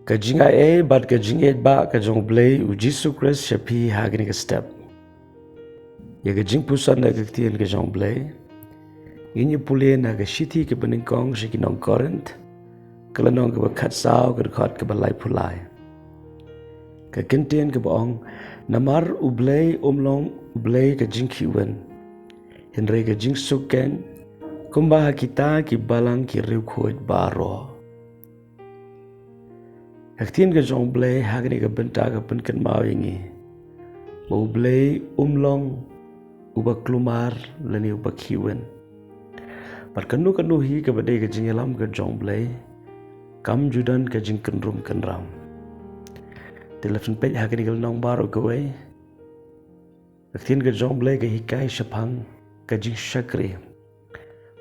Kajinga bat kajinga ba kajong blei u Jesu Christ shapi hagini ka step. Ya jingpuson na ktien kajong blei. Inyo pulih na shiti ke beningkong shikinong Korint. Kalanong ke bakat sao ke dekat ke balai pulai. Ktien ke baong namar U Blei umlong U Blei ke jingkhihwin. Henry ke jingsuken kumbaha kita ki balang ki riu kuit baro. Ktien ke jong blei hagni ke benta ke penken mau ingi. U Blei umlong uba klumar lani uba khihwin. Perkenu kenuhi ke badai ke jingelam ke jong blei kam judan ke jing kenrum kenram. Telefon pej hagni ke nong baru ke wei. Ktien ke jong blei ke hikai shapang ke jing shakri.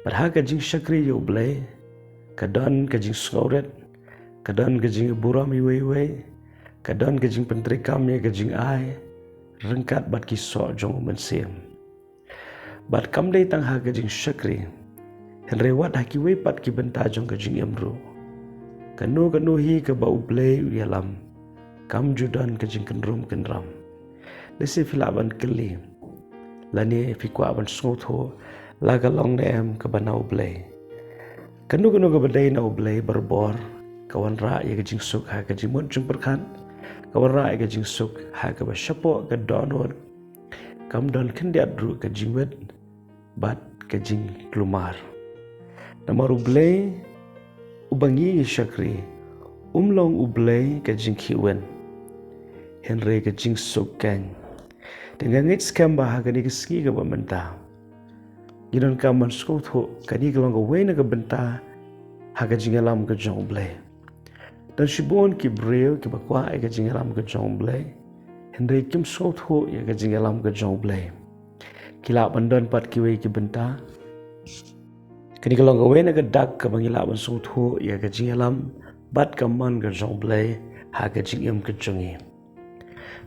Padha ke jing shakri U Blei kadon ke jing skoret. Kadon ke jing buram iwe, kadon ke jing pentri kami ke jing ai, rengkat bat kisok jong mensim. Bat kam day tang ha ke jing shakri, henrewat haki we pat ki benta jong ke jing emru. Kanu hi ke ba U Blei uyalam, kam judan ke jing kenrum kenram. Lesi filaban keli, lani fikwa ban snotho, laga long neem ke bana U Blei. Kanu ke badai na U Blei berbor, kawan ra ya ke jing suk ha ke jing mun jung perkan kawan ra ya ke jing suk ha ke ba shapo ke donor kam don kendiat ru ke jing wet bat ke jing klumar namar U Blei ubangi shakri umlong U Blei ke jingkhihwin henry ke jing suk kan dengan ngit skam ba ha ke ni ke ski ke ba menta gidon kam man skotho kani ke long ke we na ke benta ha ke jing alam ke jong blei. Dan shibon ki breu ki bakwa ke jingalam ke jong blei. Henry kim sot ho ya ke jingalam ke jong blei. Kila bandon pat ki we ki benta. Kini kalong ke we na ke dak ke bangila ban sot ho ya ke jingalam bat ke man ke jong blei ha ke jingem ke jongi.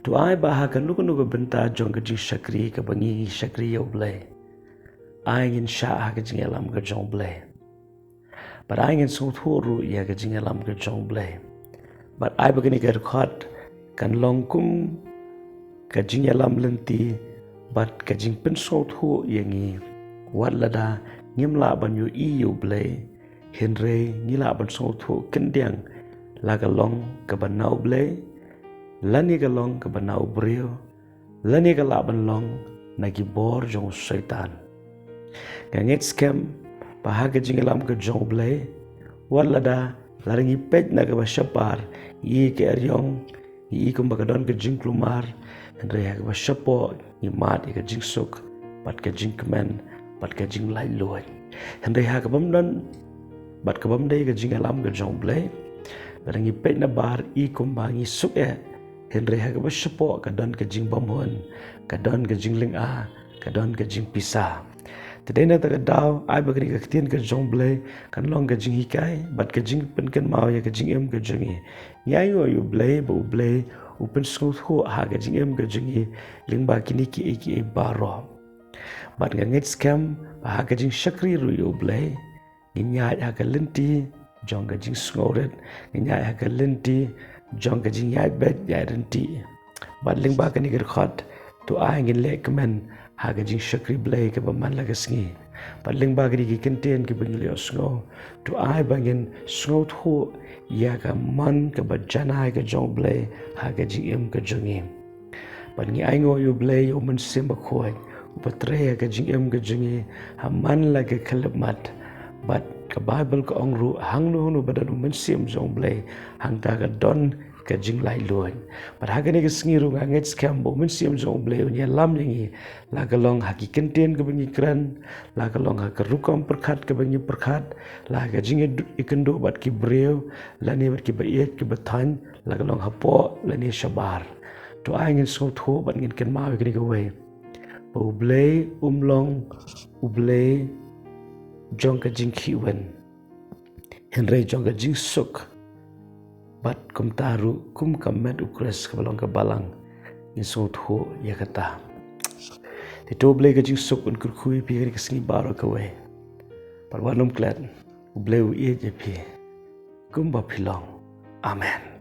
Tu ai ba ha ke nuku benta jong ke jing shakri ke bangi shakri U Blei. Ai ngin sha ha ke jingalam ke jong blei. But I ingin soturu ya ke jingalam ke jong blei. But I begini ke record kan longkum ke jingalam lenti but ke jing pen sotu yangi wat lada ngimla ban U Blei henry ngila ban sotu kendiang laga long ke banau blei lani ke long ke banau brio lani ke laban long nagi bor jong syaitan. Ngit scam pahaga jingalam ke jong blei walada laringi pej na ke basyapar i ke eryong i kumbakadon ke jing klumar andre ke basyapo i mat ke jing suk pat ke jing kemen pat ke jing lai loy andre ha ke bamdan bat ke bamdai ke jingalam ke jong blei laringi pej na bar i kumbangi suk andre ha ke basyapo kadon ke jing bamhon kadon ke jing ling a kadon ke jing pisah. Today na tagadaw ay bagri ka ktien ka jong blei kan long ka jing hikai bat ka jing pen kan mau ya ka jing em ka jongi nyai U Blei ba U Blei upen skot ho ha ka jing em ka jongi ling ba kini ki baro bat nga ngit scam ba ha ka jing shakri ru U Blei nyai ha ka lenti jong ka jing snoret nyai ha ka lenti jong ka jing yai bet yai renti bat ling ba kini ka khot tu ai ngin le kemen ha ke jing shakri blei ke baman la kesngi paling bagri ki kenten ke bangilio sngo tu ai bangin sngo thu ya ka man ke bajana ke jong blei ha ke jing em ke jongi pangi ai ngo U Blei o man sim khoi upatre ke jing em ke jongi ha man la ke khalmat bat ke bible ko ongru hang nu badan man sim jong blei hang ta ka don ke jing lai loy but ha ke sngi ru ngit scam bo man sim jong blei nya lam yangi la ka long ha ki kenten ke bangi kran la ka long ha ka rukom perkhat ke bangi perkhat la ka jing ikendo bat ki breu la ne bat ki bayet ki bathan la ka long ha po la ne shabar to ai ngin so tho bat ngin ken ma ke ke we U Blei umlong U Blei jong ka jingkhihwin henry jong ka jing suk bat kum taru kum kamet ukres ke balong ke balang in so tho ya kata ti to Blei ke jing suk un kurkhui pi ke singi baro ke we par wanum klat U Blei je pi kum ba philong amen.